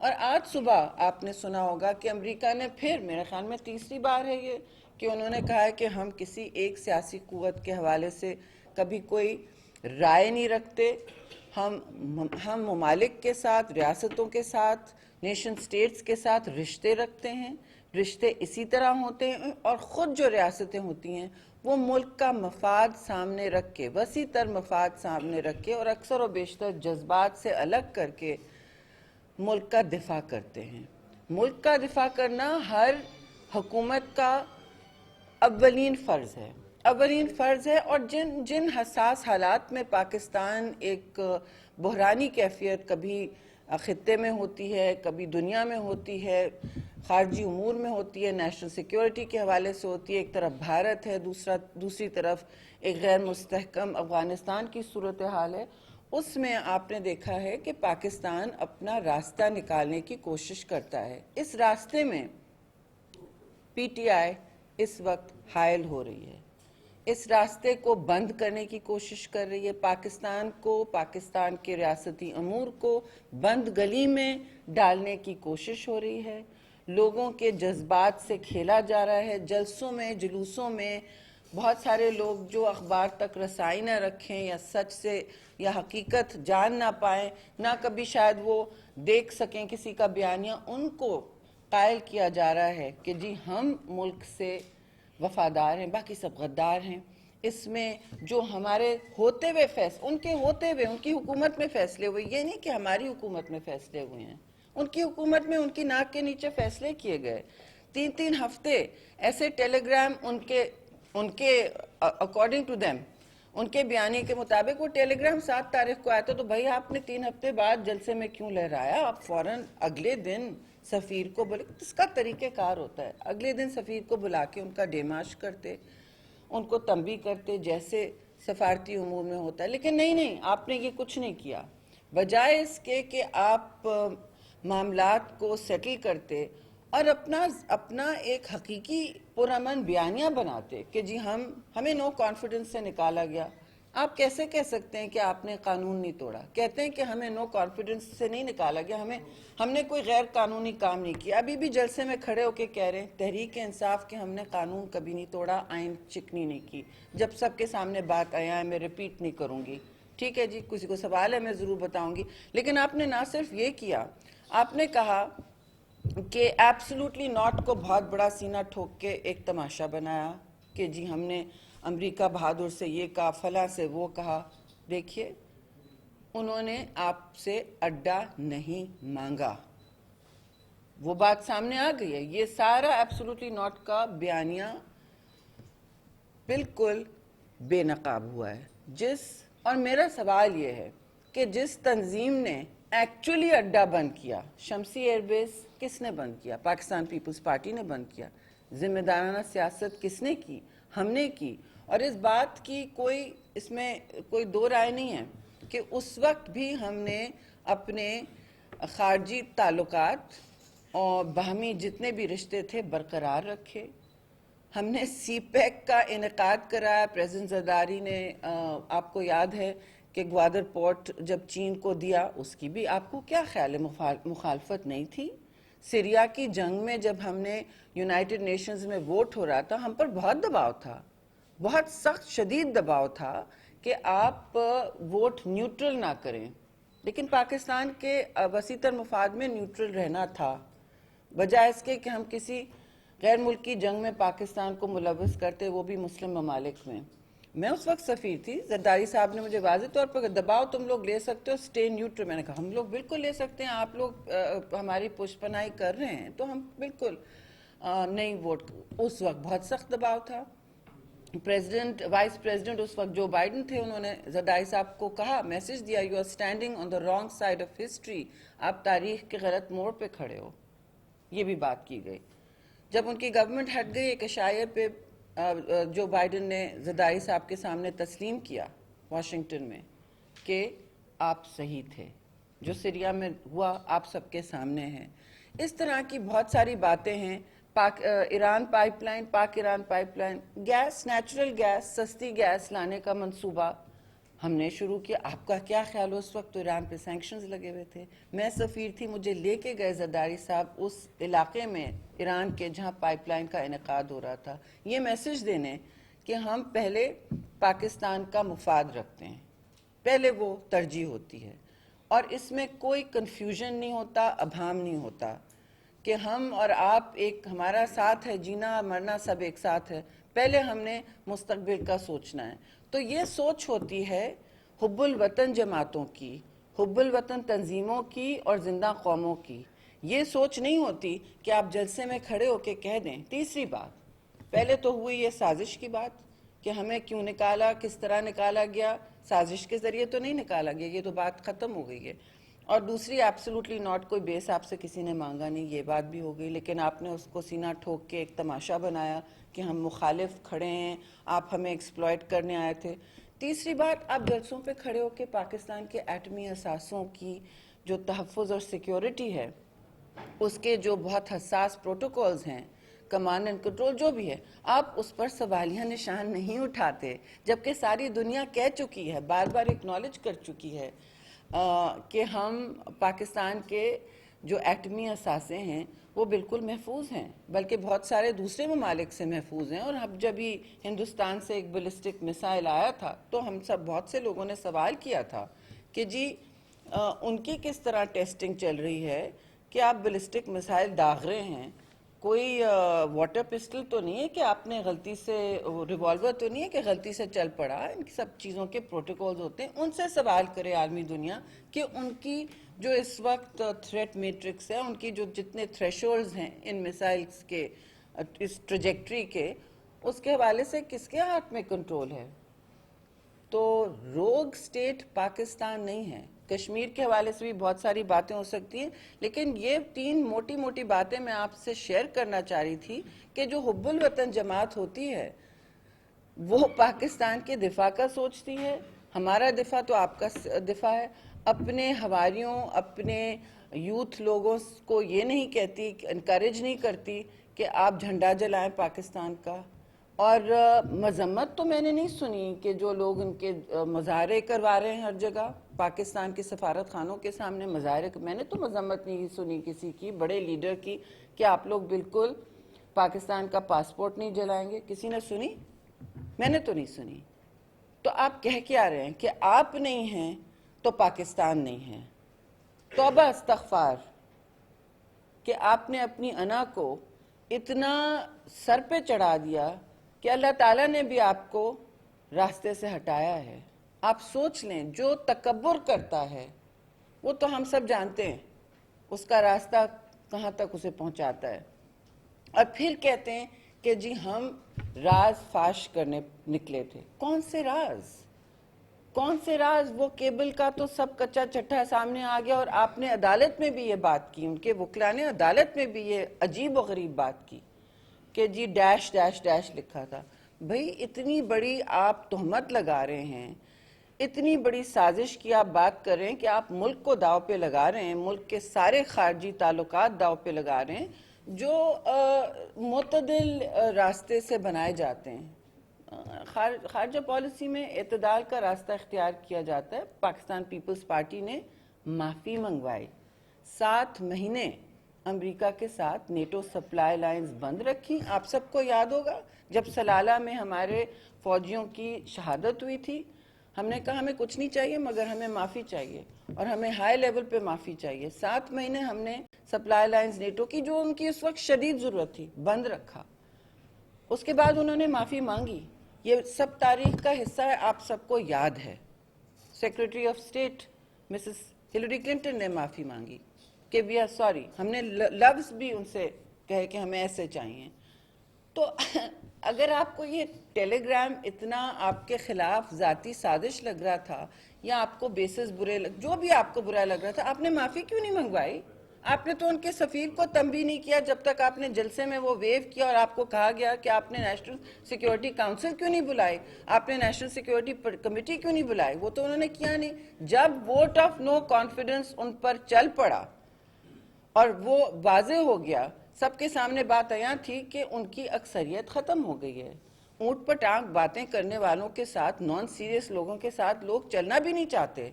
اور آج صبح آپ نے سنا ہوگا کہ امریکہ نے پھر، میرے خیال میں تیسری بار ہے یہ، کہ انہوں نے کہا ہے کہ ہم کسی ایک سیاسی قوت کے حوالے سے کبھی کوئی رائے نہیں رکھتے، ہم ممالک کے ساتھ، ریاستوں کے ساتھ، نیشن سٹیٹس کے ساتھ رشتے رکھتے ہیں، رشتے اسی طرح ہوتے ہیں، اور خود جو ریاستیں ہوتی ہیں وہ ملک کا مفاد سامنے رکھ کے، وسیع تر مفاد سامنے رکھ کے، اور اکثر و بیشتر جذبات سے الگ کر کے ملک کا دفاع کرتے ہیں۔ ملک کا دفاع کرنا ہر حکومت کا اولین فرض ہے، اور جن حساس حالات میں پاکستان ایک بحرانی کیفیت کبھی خطے میں ہوتی ہے، کبھی دنیا میں ہوتی ہے، خارجی امور میں ہوتی ہے، نیشنل سیکیورٹی کے حوالے سے ہوتی ہے، ایک طرف بھارت ہے، دوسری طرف ایک غیر مستحکم افغانستان کی صورتحال ہے، اس میں آپ نے دیکھا ہے کہ پاکستان اپنا راستہ نکالنے کی کوشش کرتا ہے۔ اس راستے میں پی ٹی آئی اس وقت حائل ہو رہی ہے، اس راستے کو بند کرنے کی کوشش کر رہی ہے، پاکستان کو، پاکستان کے ریاستی امور کو بند گلی میں ڈالنے کی کوشش ہو رہی ہے، لوگوں کے جذبات سے کھیلا جا رہا ہے، جلسوں میں، جلوسوں میں بہت سارے لوگ جو اخبار تک رسائی نہ رکھیں، یا سچ سے یا حقیقت جان نہ پائیں، نہ کبھی شاید وہ دیکھ سکیں کسی کا بیانیہ، ان کو قائل کیا جا رہا ہے کہ جی ہم ملک سے وفادار ہیں، باقی سب غدار ہیں۔ اس میں جو ہمارے ہوتے ہوئے ان کی حکومت میں فیصلے ہوئے، یہ نہیں کہ ہماری حکومت میں فیصلے ہوئے ہیں، ان کی حکومت میں ان کی ناک کے نیچے فیصلے کیے گئے، 3 ہفتے ایسے ٹیلی گرام ان کے اکارڈنگ ٹو دیم، ان کے بیانی کے مطابق وہ ٹیلی گرام 7 تاریخ کو آیا تھا، تو بھائی آپ نے 3 ہفتے بعد جلسے میں کیوں لہرایا؟ آپ فوراً اگلے دن سفیر کو بلے، اس کا طریقہ کار ہوتا ہے، اگلے دن سفیر کو بلا کے ان کا ڈیماش کرتے، ان کو تنبیہ کرتے، جیسے سفارتی امور میں ہوتا ہے، لیکن نہیں، آپ نے یہ کچھ نہیں کیا۔ بجائے اس کے کہ آپ معاملات کو سیٹل کرتے اور اپنا ایک حقیقی پرامن بیانیہ بناتے کہ جی ہمیں نو کانفیڈنس سے نکالا گیا۔ آپ کیسے کہہ سکتے ہیں کہ آپ نے قانون نہیں توڑا؟ کہتے ہیں کہ ہمیں نو کانفیڈنس سے نہیں نکالا گیا، ہم نے کوئی غیر قانونی کام نہیں کیا۔ ابھی بھی جلسے میں کھڑے ہو کے کہہ رہے ہیں تحریک انصاف کہ ہم نے قانون کبھی نہیں توڑا، آئین چکنی نہیں کی۔ جب سب کے سامنے بات آیا ہے، میں ریپیٹ نہیں کروں گی، ٹھیک ہے جی، کسی کو سوال ہے میں ضرور بتاؤں گی، لیکن آپ نے نہ صرف یہ کیا، آپ نے کہا کہ ایبسلوٹلی ناٹ کو بہت بڑا سینہ ٹھوک کے ایک تماشا بنایا کہ جی ہم نے امریکہ بہادر سے یہ کہا، فلاں سے وہ کہا۔ دیکھیے، انہوں نے آپ سے اڈا نہیں مانگا، وہ بات سامنے آ گئی ہے۔ یہ سارا ایبسلوٹلی ناٹ کا بیانیہ بالکل بے نقاب ہوا ہے۔ اور میرا سوال یہ ہے کہ جس تنظیم نے ایکچولی اڈا بند کیا، شمسی ایئر بیس کس نے بند کیا؟ پاکستان پیپلز پارٹی نے بند کیا۔ ذمہ دارانہ سیاست کس نے کی؟ ہم نے کی۔ اور اس بات کی اس میں کوئی دو رائے نہیں ہے کہ اس وقت بھی ہم نے اپنے خارجی تعلقات اور باہمی جتنے بھی رشتے تھے برقرار رکھے۔ ہم نے سی پیک کا انعقاد کرایا، پریزیڈنٹ زرداری نے، آپ کو یاد ہے کہ گوادر پورٹ جب چین کو دیا، اس کی بھی آپ کو کیا خیال ہے مخالفت نہیں تھی؟ سیریا کی جنگ میں جب ہم نے یونائٹڈ نیشنز میں ووٹ ہو رہا تھا، ہم پر بہت دباؤ تھا، بہت سخت شدید دباؤ تھا کہ آپ ووٹ نیوٹرل نہ کریں، لیکن پاکستان کے وسیع تر مفاد میں نیوٹرل رہنا تھا، بجائے اس کے کہ ہم کسی غیر ملکی جنگ میں پاکستان کو ملوث کرتے، وہ بھی مسلم ممالک میں۔ میں اس وقت سفیر تھی، زرداری صاحب نے مجھے واضح طور پر دباؤ تم لوگ لے سکتے ہو، سٹے نیوٹرل، میں نے کہا ہم لوگ بالکل لے سکتے ہیں، آپ لوگ ہماری پشت پناہی کر رہے ہیں تو ہم بالکل نہیں ووٹ۔ اس وقت بہت سخت دباؤ تھا۔ وائس پریزیڈنٹ اس وقت جو بائیڈن تھے، انہوں نے زرداری صاحب کو کہا، میسج دیا، you are standing on the wrong side of history, آپ تاریخ کے غلط موڑ پہ کھڑے ہو۔ یہ بھی بات کی گئی۔ جب ان کی گورنمنٹ ہٹ گئی، ایک اشاعے پہ جو بائیڈن نے زرداری صاحب کے سامنے تسلیم کیا واشنگٹن میں کہ آپ صحیح تھے، جو سیریا میں ہوا آپ سب کے سامنے ہیں۔ اس طرح کی بہت ساری باتیں ہیں۔ Iran pipe line, Pak Iran pipe line, gas, natural gas, سستی گیس لانے کا منصوبہ ہم نے شروع کیا. آپ کا کیا خیال ہو؟ اس وقت تو ایران پہ سینکشنز لگے ہوئے تھے. میں سفیر تھی, مجھے لے کے گئے زرداری صاحب اس علاقے میں ایران کے جہاں پائپ لائن کا انعقاد ہو رہا تھا, یہ میسج دینے کہ ہم پہلے پاکستان کا مفاد رکھتے ہیں, پہلے وہ ترجیح ہوتی ہے, اور اس میں کوئی کنفیوژن نہیں ہوتا, ابہام نہیں ہوتا کہ ہم اور آپ ایک, ہمارا ساتھ ہے, جینا مرنا سب ایک ساتھ ہے. پہلے ہم نے مستقبل کا سوچنا ہے. تو یہ سوچ ہوتی ہے حب الوطن جماعتوں کی, حب الوطن تنظیموں کی اور زندہ قوموں کی. یہ سوچ نہیں ہوتی کہ آپ جلسے میں کھڑے ہو کے کہہ دیں. تیسری بات, پہلے تو ہوئی یہ سازش کی بات کہ ہمیں کیوں نکالا, کس طرح نکالا گیا, سازش کے ذریعے تو نہیں نکالا گیا, یہ تو بات ختم ہو گئی ہے. اور دوسری, ایبسولوٹلی ناٹ, کوئی بیس آپ سے کسی نے مانگا نہیں, یہ بات بھی ہو گئی. لیکن آپ نے اس کو سینہ ٹھوک کے ایک تماشا بنایا کہ ہم مخالف کھڑے ہیں, آپ ہمیں ایکسپلائٹ کرنے آئے تھے. تیسری بات, آپ جلسوں پہ کھڑے ہو کے پاکستان کے ایٹمی اثاثوں کی جو تحفظ اور سیکیورٹی ہے, اس کے جو بہت حساس پروٹوکولز ہیں, کمانڈ اینڈ کنٹرول جو بھی ہے, آپ اس پر سوالیہ نشان نہیں اٹھاتے, جبکہ ساری دنیا کہہ چکی ہے, بار بار اکنالج کر چکی ہے کہ ہم پاکستان کے جو ایٹمی اثاثے ہیں وہ بالکل محفوظ ہیں, بلکہ بہت سارے دوسرے ممالک سے محفوظ ہیں. اور اب جب ہی ہندوستان سے ایک بیلسٹک میسائل آیا تھا تو ہم سب, بہت سے لوگوں نے سوال کیا تھا کہ جی ان کی کس طرح ٹیسٹنگ چل رہی ہے کہ آپ بیلسٹک میسائل داغ رہے ہیں, کوئی واٹر پسٹل تو نہیں ہے کہ آپ نے غلطی سے, ریوالور تو نہیں ہے کہ غلطی سے چل پڑا. ان کی سب چیزوں کے پروٹوکولز ہوتے ہیں. ان سے سوال کرے عالمی دنیا کہ ان کی جو اس وقت تھریٹ میٹرکس ہے, ان کی جو جتنے تھریشولڈز ہیں ان میسائلز کے, اس ٹریجیکٹری کے, اس کے حوالے سے کس کے ہاتھ میں کنٹرول ہے؟ تو روگ سٹیٹ پاکستان نہیں ہے. کشمیر کے حوالے سے بھی بہت ساری باتیں ہو سکتی ہیں, لیکن یہ تین موٹی موٹی باتیں میں آپ سے شیئر کرنا چاہ رہی تھی کہ جو حب الوطن جماعت ہوتی ہے وہ پاکستان کے دفاع کا سوچتی ہے. ہمارا دفاع تو آپ کا دفاع ہے. اپنے ہواریوں, اپنے یوتھ لوگوں کو یہ نہیں کہتی, انکریج نہیں کرتی کہ آپ جھنڈا جلائیں پاکستان کا. اور مذمت تو میں نے نہیں سنی کہ جو لوگ ان کے مظاہرے کروا رہے ہیں ہر جگہ, پاکستان کے سفارت خانوں کے سامنے مظاہرے, میں نے تو مذمت نہیں سنی کسی کی, بڑے لیڈر کی, کہ آپ لوگ بالکل پاکستان کا پاسپورٹ نہیں جلائیں گے. کسی نے سنی؟ میں نے تو نہیں سنی. تو آپ کہہ کیا رہے ہیں کہ آپ نہیں ہیں تو پاکستان نہیں ہے. توبہ استغفار کہ آپ نے اپنی انا کو اتنا سر پہ چڑھا دیا کہ اللہ تعالیٰ نے بھی آپ کو راستے سے ہٹایا ہے. آپ سوچ لیں, جو تکبر کرتا ہے وہ تو ہم سب جانتے ہیں اس کا راستہ کہاں تک اسے پہنچاتا ہے. اور پھر کہتے ہیں کہ جی ہم راز فاش کرنے نکلے تھے. کون سے راز؟ کون سے راز؟ وہ کیبل کا تو سب کچا چٹھا سامنے آ گیا, اور آپ نے عدالت میں بھی یہ بات کی, ان کے وکلا نے عدالت میں بھی یہ عجیب و غریب بات کی کہ جی ڈیش ڈیش ڈیش لکھا تھا. بھئی اتنی بڑی آپ تہمت لگا رہے ہیں, اتنی بڑی سازش کی آپ بات کر رہے ہیں کہ آپ ملک کو داؤ پہ لگا رہے ہیں, ملک کے سارے خارجی تعلقات داؤ پہ لگا رہے ہیں جو معتدل راستے سے بنائے جاتے ہیں. خارجہ پالیسی میں اعتدال کا راستہ اختیار کیا جاتا ہے. پاکستان پیپلز پارٹی نے معافی منگوائی, 7 مہینے امریکہ کے ساتھ نیٹو سپلائی لائنز بند رکھی. آپ سب کو یاد ہوگا جب سلالہ میں ہمارے فوجیوں کی شہادت ہوئی تھی, ہم نے کہا ہمیں کچھ نہیں چاہیے مگر ہمیں معافی چاہیے, اور ہمیں ہائی لیول پہ معافی چاہیے. 7 مہینے ہم نے سپلائی لائنز نیٹو کی, جو ان کی اس وقت شدید ضرورت تھی, بند رکھا. اس کے بعد انہوں نے معافی مانگی. یہ سب تاریخ کا حصہ ہے, آپ سب کو یاد ہے. Secretary of state Mrs Hillary Clinton نے معافی مانگی کہ وی آر سوری. ہم نے لفظ بھی ان سے کہے کہ ہمیں ایسے چاہیے. تو اگر آپ کو یہ ٹیلی گرام اتنا آپ کے خلاف ذاتی سازش لگ رہا تھا, یا آپ کو بیسز برے جو بھی آپ کو برا لگ رہا تھا, آپ نے معافی کیوں نہیں منگوائی؟ آپ نے تو ان کے سفیر کو تنبیہ نہیں کیا جب تک آپ نے جلسے میں وہ ویو کیا اور آپ کو کہا گیا کہ آپ نے نیشنل سیکیورٹی کاؤنسل کیوں نہیں بلائی, آپ نے نیشنل سیکیورٹی کمیٹی کیوں نہیں بلائی. وہ تو انہوں نے کیا نہیں. جب ووٹ آف نو کانفیڈنس ان پر چل پڑا اور وہ واضح ہو گیا, سب کے سامنے بات عیاں تھی کہ ان کی اکثریت ختم ہو گئی ہے, اونٹ پر ٹانگ باتیں کرنے والوں کے ساتھ، نان سیریس لوگوں کے ساتھ لوگ چلنا بھی نہیں چاہتے.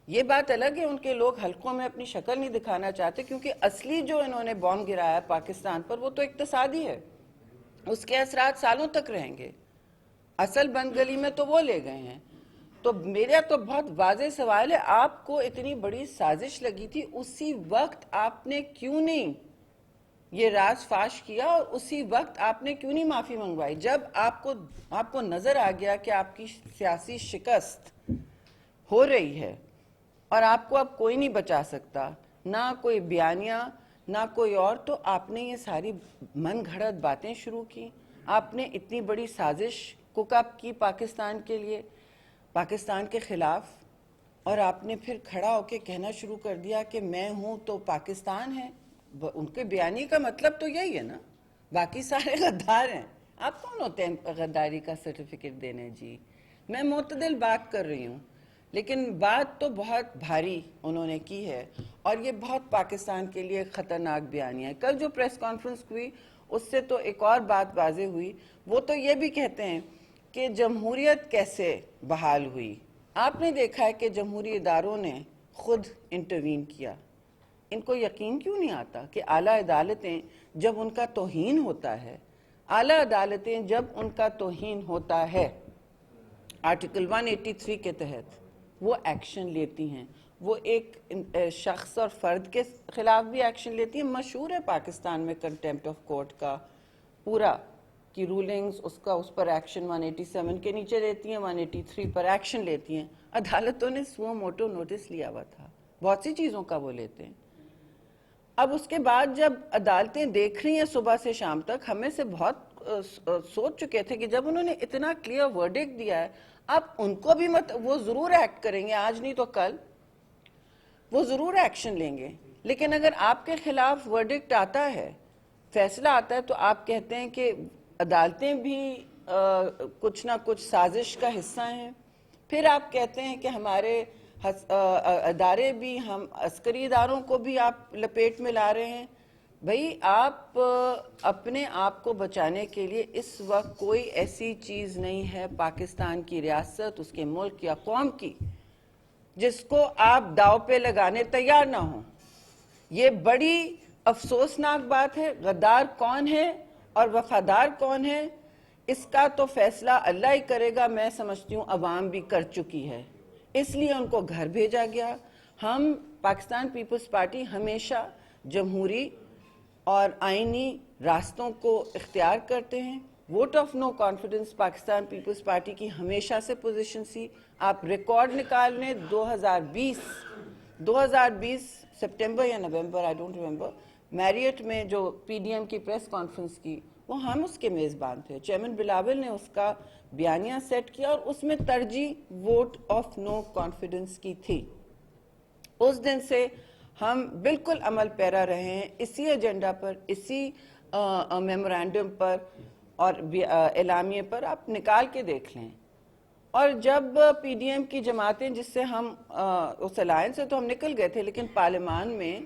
یہ بات الگ ہے ان کے لوگ حلقوں میں اپنی شکل نہیں دکھانا چاہتے، کیونکہ اصلی جو انہوں نے بام گرایا پاکستان پر وہ تو اقتصادی ہے، اس کے اثرات سالوں تک رہیں گے. اصل بند گلی میں تو وہ لے گئے ہیں. تو میرا تو بہت واضح سوال ہے، آپ کو اتنی بڑی سازش لگی تھی، اسی وقت آپ نے کیوں نہیں یہ راز فاش کیا، اور اسی وقت آپ نے کیوں نہیں معافی منگوائی؟ جب آپ کو نظر آ گیا کہ آپ کی سیاسی شکست ہو رہی ہے اور آپ کو اب کوئی نہیں بچا سکتا، نہ کوئی بیانیہ نہ کوئی اور، تو آپ نے یہ ساری من گھڑت باتیں شروع کی. آپ نے اتنی بڑی سازش کوک اپ کی پاکستان کے لیے، پاکستان کے خلاف، اور آپ نے پھر کھڑا ہو کے کہنا شروع کر دیا کہ میں ہوں تو پاکستان ہے. ان کے بیانی کا مطلب تو یہی ہے نا، باقی سارے غدار ہیں. آپ کون ہوتے ہیں غداری کا سرٹیفکیٹ دینے؟ جی میں معتدل بات کر رہی ہوں، لیکن بات تو بہت بھاری انہوں نے کی ہے، اور یہ بہت پاکستان کے لیے خطرناک بیانیہ ہے. کل جو پریس کانفرنس ہوئی اس سے تو ایک اور بات واضح ہوئی. وہ تو یہ بھی کہتے ہیں کہ جمہوریت کیسے بحال ہوئی. آپ نے دیکھا ہے کہ جمہوری اداروں نے خود انٹروین کیا. ان کو یقین کیوں نہیں آتا کہ اعلیٰ عدالتیں جب ان کا توہین ہوتا ہے، اعلیٰ عدالتیں جب ان کا توہین ہوتا ہے آرٹیکل 183 کے تحت وہ ایکشن لیتی ہیں. وہ ایک شخص اور فرد کے خلاف بھی ایکشن لیتی ہیں. مشہور ہے پاکستان میں کنٹیمپٹ آف کورٹ کا پورا کی رولنگز، اس پر ایکشن 187 کے نیچے لیتی ہیں، 183 پر ایکشن لیتی ہیں. عدالتوں نے سو موٹو نوٹس لیا ہوا تھا، بہت سی چیزوں کا وہ لیتے ہیں. اب اس کے بعد جب عدالتیں دیکھ رہی ہیں صبح سے شام تک، ہمیں سے بہت سوچ چکے تھے کہ جب انہوں نے اتنا کلیئر ورڈکٹ دیا ہے، اب ان کو بھی وہ ضرور ایکٹ کریں گے، آج نہیں تو کل وہ ضرور ایکشن لیں گے. لیکن اگر آپ کے خلاف ورڈکٹ آتا ہے، فیصلہ آتا ہے، تو آپ کہتے ہیں کہ عدالتیں بھی کچھ نہ کچھ سازش کا حصہ ہیں. پھر آپ کہتے ہیں کہ ہمارے ادارے بھی، ہم عسکری اداروں کو بھی آپ لپیٹ میں لا رہے ہیں. بھئی آپ اپنے آپ کو بچانے کے لیے اس وقت کوئی ایسی چیز نہیں ہے پاکستان کی ریاست، اس کے ملک یا قوم کی، جس کو آپ داؤ پہ لگانے تیار نہ ہوں. یہ بڑی افسوسناک بات ہے. غدار کون ہے اور وفادار کون ہے، اس کا تو فیصلہ اللہ ہی کرے گا. میں سمجھتی ہوں عوام بھی کر چکی ہے، اس لیے ان کو گھر بھیجا گیا. ہم پاکستان پیپلز پارٹی ہمیشہ جمہوری اور آئینی راستوں کو اختیار کرتے ہیں. Vote of no confidence Pakistan Peoples Party کی ہمیشہ سے پوزیشن سی. آپ ریکارڈ نکال لیں، 2020 سپٹمبر یا نومبر، آئی ڈونٹ ریمبر، میریٹ میں جو پی ڈی ایم کی پریس کانفرنس کی، وہ ہم اس کے میزبان تھے. چیئرمین بلاول نے اس کا بیانیہ سیٹ کیا اور اس میں ترجیح ووٹ آف نو کانفیڈنس کی تھی. اس دن سے ہم بالکل عمل پیرا رہے ہیں اسی ایجنڈا پر، اسی میمورینڈم پر اور اعلامیے پر. آپ نکال کے دیکھ لیں. اور جب پی ڈی ایم کی جماعتیں، جس سے ہم اس الائنس سے تو ہم نکل گئے تھے، لیکن پارلیمان میں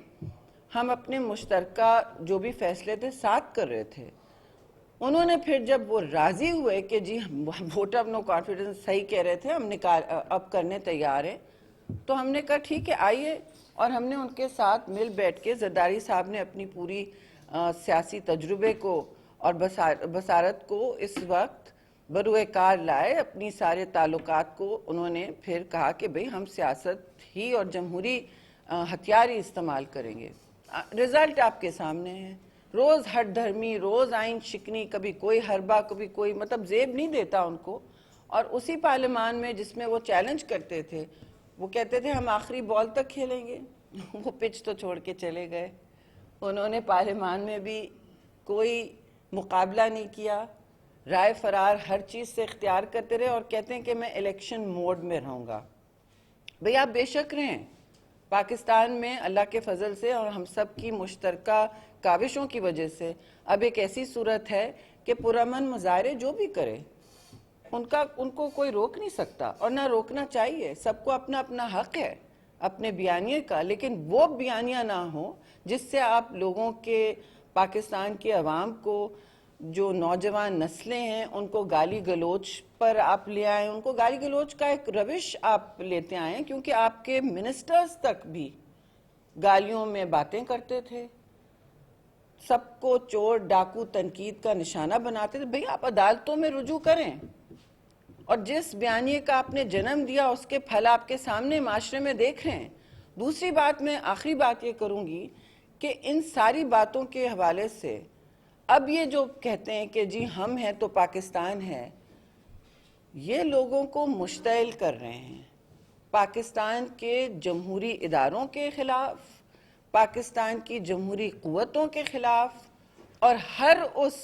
ہم اپنے مشترکہ جو بھی فیصلے تھے ساتھ کر رہے تھے، انہوں نے پھر جب وہ راضی ہوئے کہ جی ووٹ آف نو کانفیڈنس صحیح کہہ رہے تھے، ہم اب کرنے تیار ہیں، تو ہم نے کہا ٹھیک ہے آئیے. اور ہم نے ان کے ساتھ مل بیٹھ کے، زرداری صاحب نے اپنی پوری سیاسی تجربے کو اور بصارت کو اس وقت بروئے کار لائے. اپنی سارے تعلقات کو انہوں نے پھر کہا کہ بھئی ہم سیاست ہی اور جمہوری ہتھیار ہی استعمال کریں گے. رزلٹ آپ کے سامنے ہے. روز ہٹ دھرمی، روز آئین شکنی، کبھی کوئی حربہ، کبھی کوئی، مطلب زیب نہیں دیتا ان کو. اور اسی پارلیمان میں جس میں وہ چیلنج کرتے تھے، وہ کہتے تھے ہم آخری بال تک کھیلیں گے، وہ پچ تو چھوڑ کے چلے گئے. انہوں نے پارلیمان میں بھی کوئی مقابلہ نہیں کیا، رائے فرار ہر چیز سے اختیار کرتے رہے اور کہتے ہیں کہ میں الیکشن موڈ میں رہوں گا. بھئی آپ بے شک رہیں. پاکستان میں اللہ کے فضل سے اور ہم سب کی مشترکہ کاوشوں کی وجہ سے اب ایک ایسی صورت ہے کہ پرامن مظاہرے جو بھی کرے ان کو کوئی روک نہیں سکتا، اور نہ روکنا چاہیے. سب کو اپنا اپنا حق ہے اپنے بیانیے کا، لیکن وہ بیانیہ نہ ہو جس سے آپ لوگوں کے، پاکستان کے عوام کو جو نوجوان نسلیں ہیں ان کو گالی گلوچ پر آپ لے آئیں، ان کو گالی گلوچ کا ایک روش آپ لیتے آئیں، کیونکہ آپ کے منسٹرز تک بھی گالیوں میں باتیں کرتے تھے، سب کو چور ڈاکو تنقید کا نشانہ بناتے تھے. بھئی آپ عدالتوں میں رجوع کریں، اور جس بیانیے کا آپ نے جنم دیا اس کے پھل آپ کے سامنے معاشرے میں دیکھ رہے ہیں. دوسری بات، میں آخری بات یہ کروں گی کہ ان ساری باتوں کے حوالے سے اب یہ جو کہتے ہیں کہ جی ہم ہیں تو پاکستان ہے، یہ لوگوں کو مشتعل کر رہے ہیں پاکستان کے جمہوری اداروں کے خلاف، پاکستان کی جمہوری قوتوں کے خلاف، اور ہر اس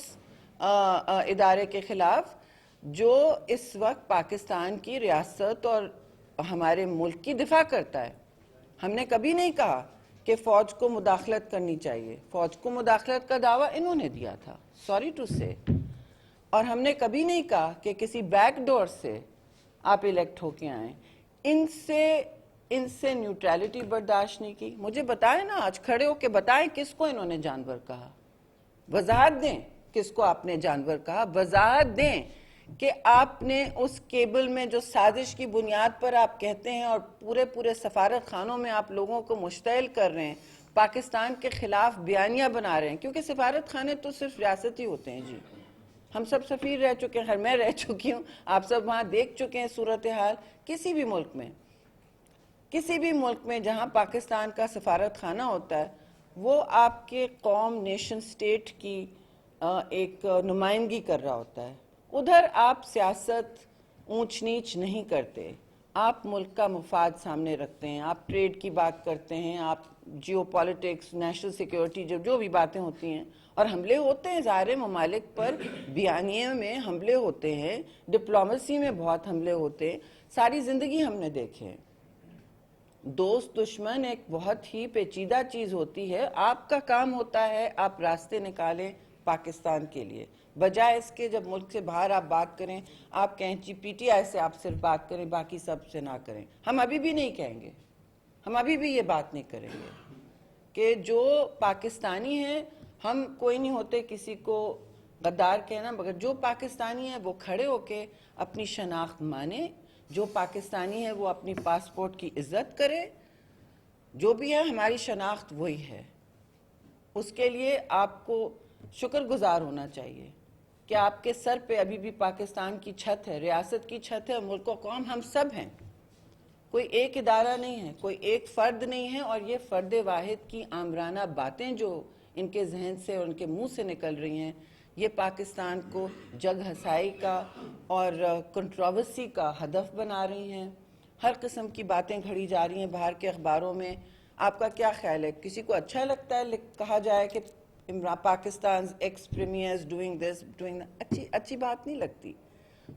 ادارے کے خلاف جو اس وقت پاکستان کی ریاست اور ہمارے ملک کی دفاع کرتا ہے. ہم نے کبھی نہیں کہا کہ فوج کو مداخلت کرنی چاہیے. فوج کو مداخلت کا دعویٰ انہوں نے دیا تھا، سوری ٹو سے. اور ہم نے کبھی نہیں کہا کہ کسی بیک ڈور سے آپ الیکٹ ہو کے آئیں. ان سے نیوٹرلٹی برداشت نہیں کی. مجھے بتائیں نا، آج کھڑے ہو کے بتائیں کس کو انہوں نے جانور کہا. وضاحت دیں کس کو آپ نے جانور کہا. وضاحت دیں کہ آپ نے اس کیبل میں جو سازش کی بنیاد پر آپ کہتے ہیں اور پورے سفارت خانوں میں آپ لوگوں کو مشتعل کر رہے ہیں، پاکستان کے خلاف بیانیاں بنا رہے ہیں. کیونکہ سفارت خانے تو صرف ریاستی ہوتے ہیں جی. ہم سب سفیر رہ چکے ہیں، میں رہ چکی ہوں، آپ سب وہاں دیکھ چکے ہیں صورتحال. کسی بھی ملک میں جہاں پاکستان کا سفارت خانہ ہوتا ہے، وہ آپ کے قوم، نیشن سٹیٹ کی ایک نمائندگی کر رہا ہوتا ہے. ادھر آپ سیاست اونچ نیچ نہیں کرتے، آپ ملک کا مفاد سامنے رکھتے ہیں. آپ ٹریڈ کی بات کرتے ہیں، آپ جیو پالیٹکس، نیشنل سیکیورٹی، جو بھی باتیں ہوتی ہیں، اور حملے ہوتے ہیں ظاہر ممالک پر، بیانیے میں حملے ہوتے ہیں، ڈپلومیسی میں بہت حملے ہوتے ہیں. ساری زندگی ہم نے دیکھے ہیں. دوست دشمن ایک بہت ہی پیچیدہ چیز ہوتی ہے. آپ کا کام ہوتا ہے آپ راستے نکالیں پاکستان کے لیے، بجائے اس کے جب ملک سے باہر آپ بات کریں، آپ کہیں جی پی ٹی آئی سے آپ صرف بات کریں، باقی سب سے نہ کریں. ہم ابھی بھی نہیں کہیں گے، ہم ابھی بھی یہ بات نہیں کریں گے کہ جو پاکستانی ہیں، ہم کوئی نہیں ہوتے کسی کو غدار کہنا، مگر جو پاکستانی ہیں وہ کھڑے ہو کے اپنی شناخت مانے. جو پاکستانی ہے وہ اپنی پاسپورٹ کی عزت کرے. جو بھی ہے ہماری شناخت وہی ہے. اس کے لیے آپ کو شکر گزار ہونا چاہیے کہ آپ کے سر پہ ابھی بھی پاکستان کی چھت ہے، ریاست کی چھت ہے. ملک و قوم ہم سب ہیں، کوئی ایک ادارہ نہیں ہے، کوئی ایک فرد نہیں ہے. اور یہ فرد واحد کی آمرانہ باتیں جو ان کے ذہن سے اور ان کے منہ سے نکل رہی ہیں، یہ پاکستان کو جگ ہسائی کا اور کنٹروورسی کا ہدف بنا رہی ہیں. ہر قسم کی باتیں گھڑی جا رہی ہیں باہر کے اخباروں میں. آپ کا کیا خیال ہے؟ کسی کو اچھا لگتا ہے کہا جائے کہ Pakistan ex premier doing this doing, اچھی بات نہیں لگتی.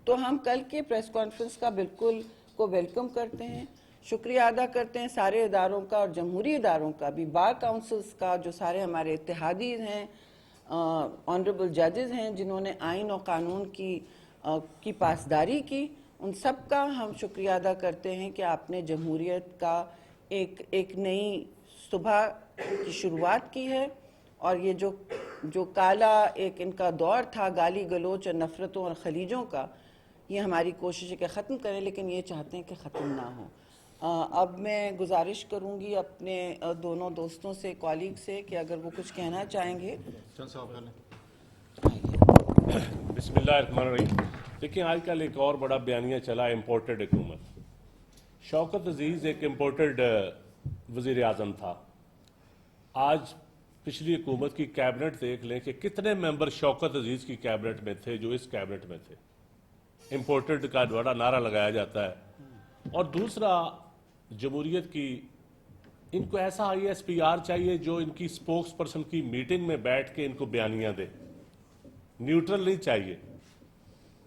تو ہم کل کے پریس کانفرنس کا بالکل کو ویلکم کرتے ہیں، شکریہ ادا کرتے ہیں سارے اداروں کا اور جمہوری اداروں کا بھی، بار کاؤنسلز کا، جو سارے ہمارے اتحادی ہیں، آنریبل ججز ہیں جنہوں نے آئین و قانون کی پاسداری کی. ان سب کا ہم شکریہ ادا کرتے ہیں کہ آپ نے جمہوریت کا ایک نئی صبح کی شروعات کی ہے. اور یہ جو کالا ایک ان کا دور تھا گالی گلوچ اور نفرتوں اور خلیجوں کا، یہ ہماری کوشش ہے کہ ختم کریں، لیکن یہ چاہتے ہیں کہ ختم نہ ہو. اب میں گزارش کروں گی اپنے دونوں دوستوں سے، کالیگ سے، کہ اگر وہ کچھ کہنا چاہیں گے. بسم اللہ الرحمن الرحیم. دیکھیں آج کل ایک اور بڑا بیانیہ چلا، امپورٹڈ حکومت. شوکت عزیز ایک امپورٹڈ وزیر اعظم تھا. آج پچھلی حکومت کی کیبنٹ دیکھ لیں کہ کتنے ممبر شوکت عزیز کی کیبنٹ میں تھے جو اس کیبنٹ میں تھے. امپورٹڈ کا بڑا نعرہ لگایا جاتا ہے. اور دوسرا، جمہوریت کی ان کو ایسا آئی ایس پی آر چاہیے جو ان کی سپوکس پرسن کی میٹنگ میں بیٹھ کے ان کو بیانیاں دے. نیوٹرل نہیں چاہیے.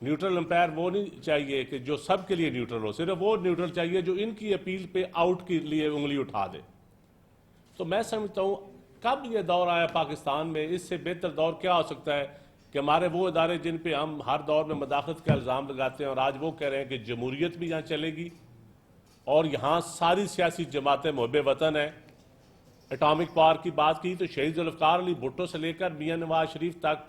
نیوٹرل امپائر وہ نہیں چاہیے کہ جو سب کے لیے نیوٹرل ہو، صرف وہ نیوٹرل چاہیے جو ان کی اپیل پہ آؤٹ کے لیے انگلی اٹھا دے. تو میں سمجھتا ہوں کب یہ دور آیا پاکستان میں، اس سے بہتر دور کیا ہو سکتا ہے کہ ہمارے وہ ادارے جن پہ ہم ہر دور میں مداخلت کا الزام لگاتے ہیں، اور آج وہ کہہ رہے ہیں کہ جمہوریت بھی یہاں چلے گی اور یہاں ساری سیاسی جماعتیں محب وطن ہیں. اٹامک پاور کی بات کی تو شہید ذوالفقار علی بھٹو سے لے کر میاں نواز شریف تک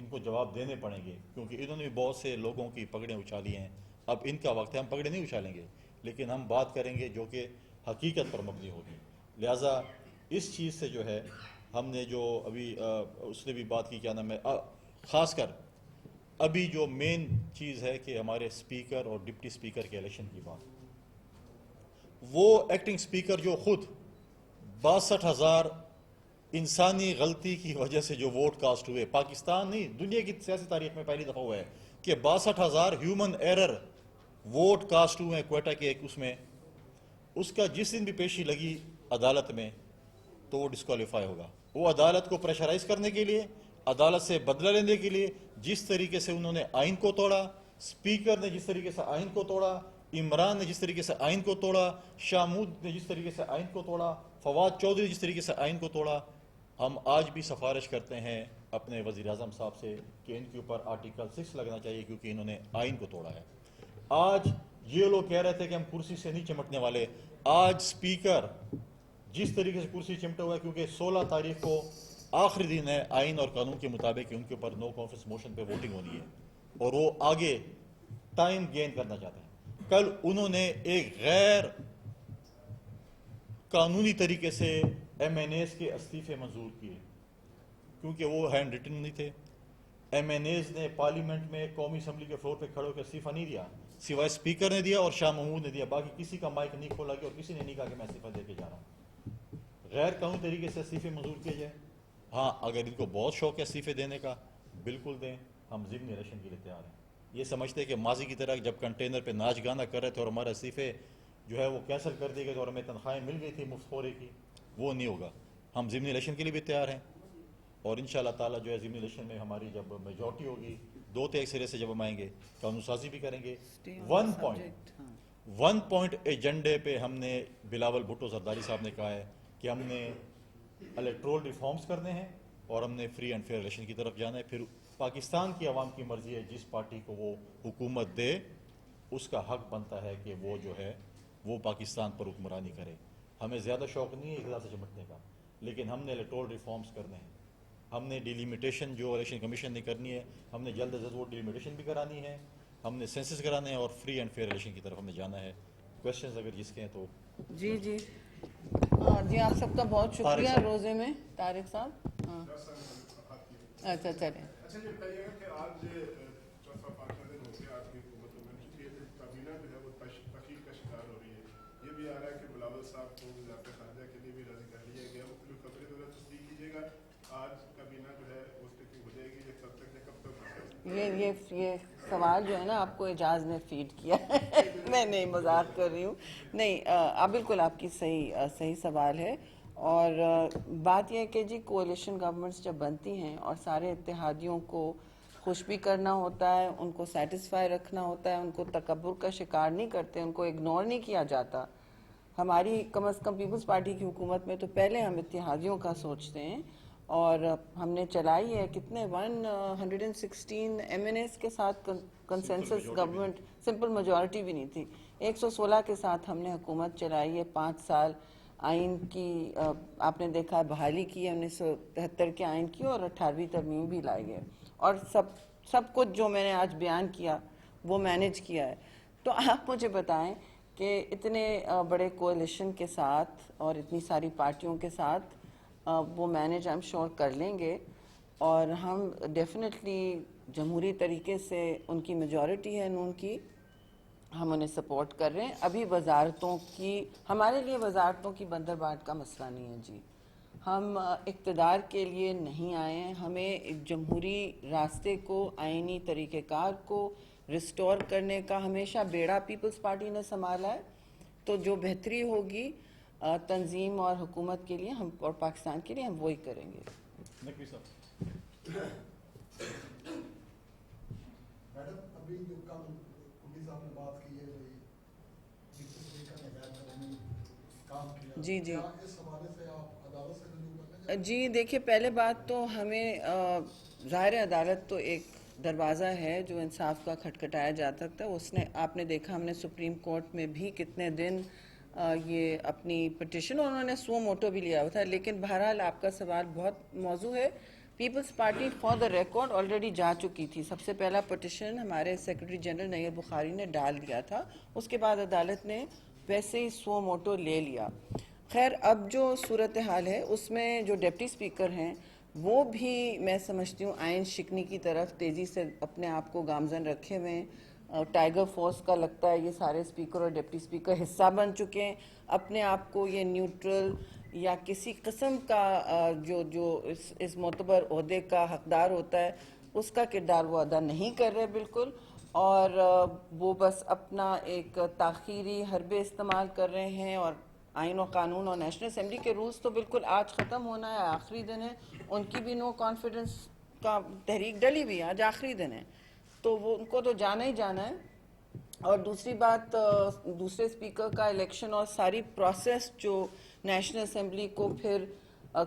ان کو جواب دینے پڑیں گے، کیونکہ انہوں نے بھی بہت سے لوگوں کی پگڑیں اچھالی ہیں. اب ان کا وقت ہے، ہم پگڑیں نہیں اچھالیں گے، لیکن ہم بات کریں گے جو کہ حقیقت پر مبنی ہوگی. لہٰذا اس چیز سے جو ہے ہم نے جو ابھی اس نے بھی بات کی، کیا نام ہے، خاص کر ابھی جو مین چیز ہے کہ ہمارے اسپیکر اور ڈپٹی اسپیکر کے الیکشن کی بات، وہ ایکٹنگ اسپیکر جو خود 62,000 انسانی غلطی کی وجہ سے جو ووٹ کاسٹ ہوئے، پاکستان نہیں دنیا کی سیاسی تاریخ میں پہلی دفعہ ہوا ہے کہ 62,000 ہیومن ایرر ووٹ کاسٹ ہوئے ہیں کوئٹہ کے ایک اس میں، اس کا جس دن بھی پیشی لگی عدالت میں تو وہ ڈسکوالیفائی ہوگا. وہ عدالت کو پریشرائز کرنے کے لیے، عدالت سے بدلہ لینے کے لیے، جس طریقے سے انہوں نے آئین کو توڑا، اسپیکر نے جس طریقے سے آئین کو توڑا، عمران نے جس طریقے سے آئین کو توڑا، شاہ محمود نے جس طریقے سے آئین کو توڑا، فواد چودھری جس طریقے سے آئین کو توڑا. ہم آج بھی سفارش کرتے ہیں اپنے وزیر اعظم صاحب سے کہ ان کے اوپر آرٹیکل 6 لگنا چاہیے، کیونکہ انہوں نے آئین کو توڑا ہے. آج یہ لوگ کہہ رہے تھے کہ ہم کرسی سے نہیں چمٹنے والے، آج اسپیکر جس طریقے سے کرسی چمٹا ہوا ہے، کیونکہ 16 تاریخ کو آخری دن ہے آئین اور قانون کے مطابق ان کے اوپر نو کانفیڈنس موشن پہ ووٹنگ ہونی ہے، اور وہ آگے ٹائم گین کرنا چاہتے ہیں. کل انہوں نے ایک غیر قانونی طریقے سے ایم این ایز کے استعفے منظور کیے، کیونکہ وہ ہینڈ ریٹن نہیں تھے. ایم این ایز نے پارلیمنٹ میں قومی اسمبلی کے فلور پہ کھڑے ہو کے استعفیٰ نہیں دیا، سوائے اسپیکر نے دیا اور شاہ محمود نے دیا، باقی کسی کا مائک نہیں کھولا گیا اور کسی نے نہیں کہا کہ میں استعفیٰ دے کے جا رہا ہوں. غیر قانونی طریقے سے استعفے منظور کیے جائے. ہاں اگر ان کو بہت شوق ہے استعفے دینے کا بالکل دیں، ہم ضمنی الیکشن کے لیے تیار ہیں. یہ سمجھتے ہیں کہ ماضی کی طرح جب کنٹینر پہ ناچ گانا کر رہے تھے اور ہمارے استعفے جو ہے وہ کینسل کر دیے گئے اور ہمیں تنخواہیں مل گئی تھی مفت خورے کی، وہ نہیں ہوگا. ہم ضمنی الیکشن کے لیے بھی تیار ہیں، اور انشاءاللہ تعالیٰ جو ہے ضمنی الیکشن میں ہماری جب میجورٹی ہوگی، 2 ایک سرے سے جب ہم آئیں گے قانون سازی بھی کریں گے. 1 پوائنٹ ایجنڈے پہ ہم نے بلاول بھٹو زرداری صاحب نے کہا ہے کہ ہم نے الیکٹرول ریفارمز کرنے ہیں اور ہم نے فری اینڈ فیئر الیکشن کی طرف جانا ہے. پھر پاکستان کی عوام کی مرضی ہے، جس پارٹی کو وہ حکومت دے اس کا حق بنتا ہے کہ وہ جو ہے وہ پاکستان پر حکمرانی کرے. ہمیں زیادہ شوق نہیں ہے اقتدار سے چمٹنے کا، لیکن ہم نے الیکٹرول ریفارمز کرنے ہیں. ہم نے ڈیلیمیٹیشن جو الیکشن کمیشن نے کرنی ہے، ہم نے جلد از جلد وہ ڈیلیمیٹیشن بھی کرانی ہے، ہم نے سینسس کرانے ہیں اور فری اینڈ فیئر الیکشن کی طرف ہم نے جانا ہے. کوشچنز اگر جس کے ہیں تو. جی جی جی آپ سب کا بہت شکریہ. روزے میں طارق صاحب. ہاں اچھا چلیں. اچھا یہ بتائیے گا کہ آج 4-5 دن ہو گئے آپ کی حکومت میں چونکہ کابینہ جو ہے وہ تشکیل کا شکار ہو رہی ہے. یہ بھی آ رہا ہے کہ بلاول صاحب کو وزارت خارجہ کے لیے بھی راضی کر لیا گیا. مختلف خبریں ذرا تصدیق کیجیے گا، آج کابینہ جو ہے وہ اسٹیکنگ ہو جائے گی یا کب تک یا کب تک؟ یہ سوال جو ہے نا آپ کو اعجاز نے فیڈ کیا ہے میں نہیں مذاق کر رہی ہوں. نہیں بالکل آپ کی صحیح سوال ہے. اور بات یہ ہے کہ جی کولیشن گورنمنٹس جب بنتی ہیں اور سارے اتحادیوں کو خوش بھی کرنا ہوتا ہے، ان کو سیٹسفائی رکھنا ہوتا ہے، ان کو تکبر کا شکار نہیں کرتے، ان کو اگنور نہیں کیا جاتا. ہماری کم از کم پیپلز پارٹی کی حکومت میں تو پہلے ہم اتحادیوں کا سوچتے ہیں، اور ہم نے چلائی ہے کتنے 116 ایم این ایز کے ساتھ کنسنسس گورنمنٹ، سمپل میجورٹی بھی نہیں تھی. 116 کے ساتھ ہم نے حکومت چلائی ہے 5 سال. آئین کی آپ نے دیکھا ہے بحالی کی ہے 1973 کے آئین کی، اور 18ویں ترمیم بھی لائی ہے، اور سب کچھ جو میں نے آج بیان کیا وہ مینیج کیا ہے. تو آپ مجھے بتائیں کہ اتنے بڑے کولیشن کے ساتھ اور اتنی ساری پارٹیوں کے ساتھ وہ مینیج ہم شور کر لیں گے، اور ہم ڈیفینیٹلی جمہوری طریقے سے ان کی میجورٹی ہے نون کی، ہم انہیں سپورٹ کر رہے ہیں. ابھی وزارتوں کی، ہمارے لیے وزارتوں کی بندر بانٹ کا مسئلہ نہیں ہے جی. ہم اقتدار کے لیے نہیں آئے ہیں، ہمیں ایک جمہوری راستے کو، آئینی طریقہ کار کو ریسٹور کرنے کا ہمیشہ بیڑا پیپلز پارٹی نے سنبھالا ہے. تو جو بہتری ہوگی تنظیم اور حکومت کے لیے ہم اور پاکستان کے لیے ہم وہی کریں گے. نقوی صاحب. میڈم ابھی جو کل کلی صاحب نے بات کی ہے کام کیا، جی جی اس حوالے سے آپ عدالت سے رجوع کرنے جی دیکھیے پہلے بات تو ہمیں ظاہر عدالت تو ایک دروازہ ہے جو انصاف کا کھٹکھٹایا جا سکتا ہے. اس نے آپ نے دیکھا ہم نے سپریم کورٹ میں بھی کتنے دن یہ اپنی پٹیشن، انہوں نے سو موٹو بھی لیا ہوا تھا. لیکن بہرحال آپ کا سوال بہت موضوع ہے. Peoples Party for the record already جا چکی تھی. سب سے پہلا پٹیشن ہمارے سیکرٹری جنرل نیر بخاری نے ڈال دیا تھا, اس کے بعد عدالت نے ویسے ہی سو موٹو لے لیا. خیر اب جو صورتحال ہے اس میں جو ڈپٹی اسپیکر ہیں وہ بھی میں سمجھتی ہوں آئین شکنی کی طرف تیزی سے اپنے آپ کو گامزن رکھے ہوئے ہیں. ٹائیگر فورس کا لگتا ہے یہ سارے اسپیکر اور ڈپٹی اسپیکر حصہ بن چکے ہیں. اپنے آپ کو یہ نیوٹرل یا کسی قسم کا جو اس معتبر عہدے کا حقدار ہوتا ہے اس کا کردار وہ ادا نہیں کر رہے بالکل, اور وہ بس اپنا ایک تاخیری حربے استعمال کر رہے ہیں. اور آئین و قانون اور نیشنل اسمبلی کے رولز تو بالکل آج ختم ہونا ہے, آخری دن ہے, ان کی بھی نو کانفیڈنس کا تحریک ڈلی ہوئی ہے, آج آخری دن ہے, تو وہ ان کو تو جانا ہی جانا ہے. اور دوسری بات دوسرے اسپیکر کا الیکشن اور ساری پروسیس جو نیشنل اسمبلی کو پھر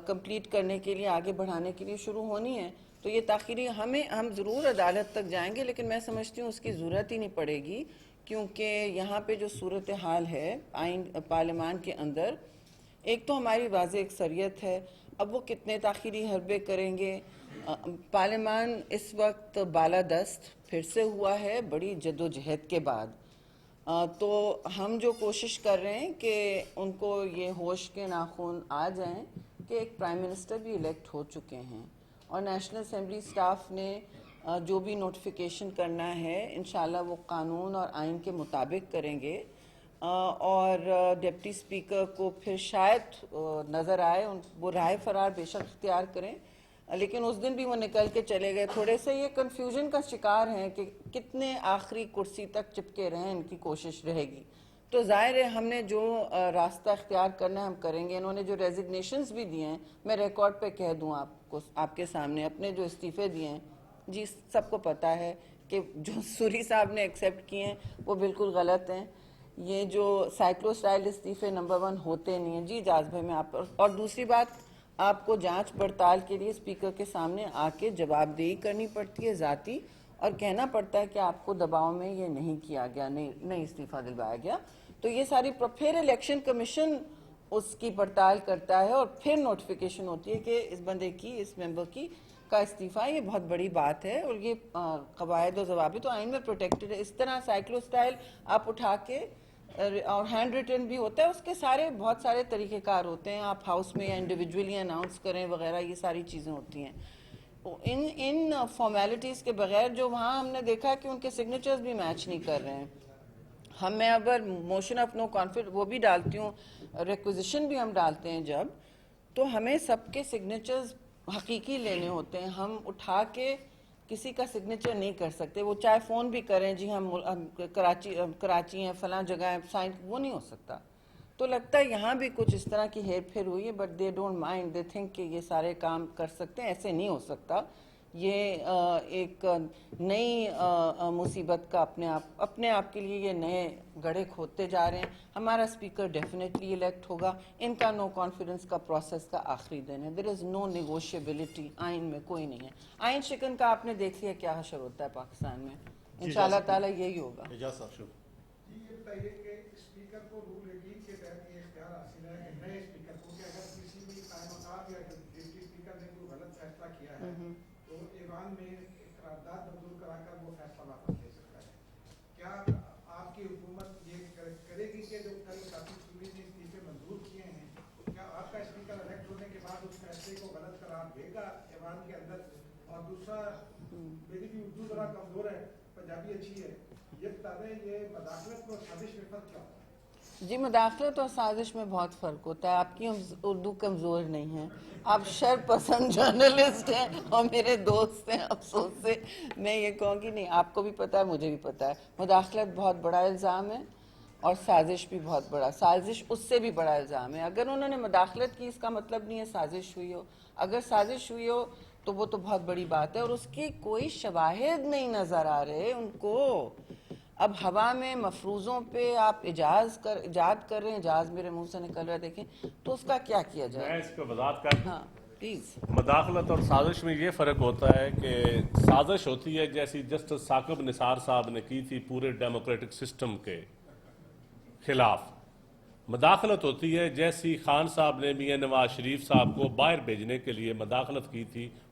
کمپلیٹ کرنے کے لیے آگے بڑھانے کے لیے شروع ہونی ہے, تو یہ تاخیری ہم ضرور عدالت تک جائیں گے, لیکن میں سمجھتی ہوں اس کی ضرورت ہی نہیں پڑے گی, کیونکہ یہاں پہ جو صورتحال ہے آئین پارلیمان کے اندر, ایک تو ہماری واضح اکثریت ہے, اب وہ کتنے تاخیری حربے کریں گے. پارلیمان اس وقت بالادست پھر سے ہوا ہے بڑی جدوجہد کے بعد, تو ہم جو کوشش کر رہے ہیں کہ ان کو یہ ہوش کے ناخن آ جائیں کہ ایک پرائم منسٹر بھی الیکٹ ہو چکے ہیں, اور نیشنل اسمبلی سٹاف نے جو بھی نوٹیفیکیشن کرنا ہے انشاءاللہ وہ قانون اور آئین کے مطابق کریں گے. اور ڈپٹی اسپیکر کو پھر شاید نظر آئے وہ رائے فرار بے شک اختیار کریں, لیکن اس دن بھی وہ نکل کے چلے گئے. تھوڑے سے یہ کنفیوژن کا شکار ہیں کہ کتنے آخری کرسی تک چپکے رہیں, ان کی کوشش رہے گی. تو ظاہر ہے ہم نے جو راستہ اختیار کرنا ہے ہم کریں گے. انہوں نے جو ریزگنیشنز بھی دیے ہیں, میں ریکارڈ پہ کہہ دوں آپ کے سامنے, اپنے جو استعفے دیے ہیں, جی سب کو پتہ ہے کہ جو سوری صاحب نے ایکسیپٹ کیے ہیں وہ بالکل غلط ہیں. یہ جو سائیکلو سٹائل استعفے نمبر 1 ہوتے نہیں ہیں. جی اجاز بھائی میں آپ پر, اور دوسری بات آپ کو جانچ پڑتال کے لیے اسپیکر کے سامنے آ کے جواب دہی کرنی پڑتی ہے ذاتی, اور کہنا پڑتا ہے کہ آپ کو دباؤ میں یہ نہیں کیا گیا, نہیں استعفیٰ دلوایا گیا. تو یہ ساری پھر الیکشن کمیشن اس کی پڑتال کرتا ہے اور پھر نوٹیفیکیشن ہوتی ہے کہ اس بندے کی, اس ممبر کی کا استعفیٰ. یہ بہت بڑی بات ہے, اور یہ قواعد و ضوابط تو آئین میں پروٹیکٹڈ ہے. اس طرح سائیکلو سٹائل آپ اٹھا کے, اور ہینڈ ریٹن بھی ہوتا ہے, اس کے سارے بہت سارے طریقہ کار ہوتے ہیں, آپ ہاؤس میں یا انڈیویجولی اناؤنس کریں وغیرہ, یہ ساری چیزیں ہوتی ہیں. ان فارمیلٹیز کے بغیر جو وہاں ہم نے دیکھا کہ ان کے سگنیچرز بھی میچ نہیں کر رہے ہیں. میں اگر موشن آف نو کانفیڈنس وہ بھی ڈالتی ہوں, ریکوزیشن بھی ہم ڈالتے ہیں جب, تو ہمیں سب کے سگنیچرز حقیقی لینے ہوتے ہیں. ہم اٹھا کے کسی کا سگنیچر نہیں کر سکتے, وہ چاہے فون بھی کریں جی ہم کراچی ہیں فلاں جگہ ہیں سائن, وہ نہیں ہو سکتا. تو لگتا ہے یہاں بھی کچھ اس طرح کی ہیر پھیر ہوئی ہے, but they don't mind, they think کہ یہ سارے کام کر سکتے ہیں. ایسے نہیں ہو سکتا. یہ ایک نئی مصیبت کا اپنے آپ کے لیے یہ نئے گڑھے کھودتے جا رہے ہیں. ہمارا اسپیکر ڈیفینیٹلی الیکٹ ہوگا. ان کا نو کانفیڈنس کا پروسیس کا آخری دن ہے. دیر از نو نیگوشیبلٹی, آئین میں کوئی نہیں ہے. آئین شکن کا آپ نے دیکھ لیا کیا حشر ہوتا ہے پاکستان میں, انشاءاللہ تعالی یہی ہوگا. اجازت صاحب شکریہ. یہ بتائیے کہ اسپیکر کو رول 18 کے تحت یہ اختیار حاصل ہے کہ نئے اسپیکر کو کہ اگر کسی بھی قائم مقام یا ڈپٹی اسپیکر نے کوئی غلط فیصلہ کیا ہے تو ایوان میں قرارداد منظور کرا کر وہ فیصلہ واپس لے سکتا ہے. کیا آپ کی حکومت یہ کرے گی کہ جو کل کافی سوری نے استعفے منظور کیے ہیں, تو کیا آپ کا اسپیکر الیکٹ ہونے کے بعد اس فیصلے کو غلط قرار دے گا ایوان کے اندر؟ اور دوسرا, میری بھی اردو ذرا کمزور ہے, پنجابی اچھی ہے, یہ بتا دیں یہ مداخلت اور سازش میں فرق کیا ہوتا ہے؟ جی مداخلت اور سازش میں بہت فرق ہوتا ہے. آپ کی اردو کمزور نہیں ہے, آپ شر پسند جرنلسٹ ہیں اور میرے دوست ہیں. افسوس سے میں یہ کہوں گی, نہیں آپ کو بھی پتا ہے مجھے بھی پتا ہے, مداخلت بہت بڑا الزام ہے اور سازش بھی بہت بڑا, سازش اس سے بھی بڑا الزام ہے. اگر انہوں نے مداخلت کی اس کا مطلب نہیں ہے سازش ہوئی ہو. اگر سازش ہوئی ہو تو وہ تو بہت بڑی بات ہے, اور اس کی کوئی شواہد نہیں نظر آ رہے ان کو. اب ہوا میں مفروضوں پہ آپ ایجاد کر رہے ہیں, اجاز میرے منہ سے نکل رہا ہے, دیکھیں تو اس کا کیا کیا جائے. میں اس کو وضاحت کر دوں. ہاں پلیز. مداخلت اور سازش میں یہ فرق ہوتا ہے کہ سازش ہوتی ہے جیسی جسٹس ثاقب نثار صاحب نے کی تھی پورے ڈیموکریٹک سسٹم کے خلاف. مداخلت ہوتی ہے جیسی خان صاحب نے میاں نواز شریف صاحب کو باہر بھیجنے کے لیے مداخلت کی تھی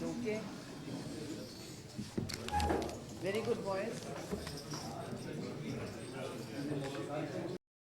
still okay? Very good, boys.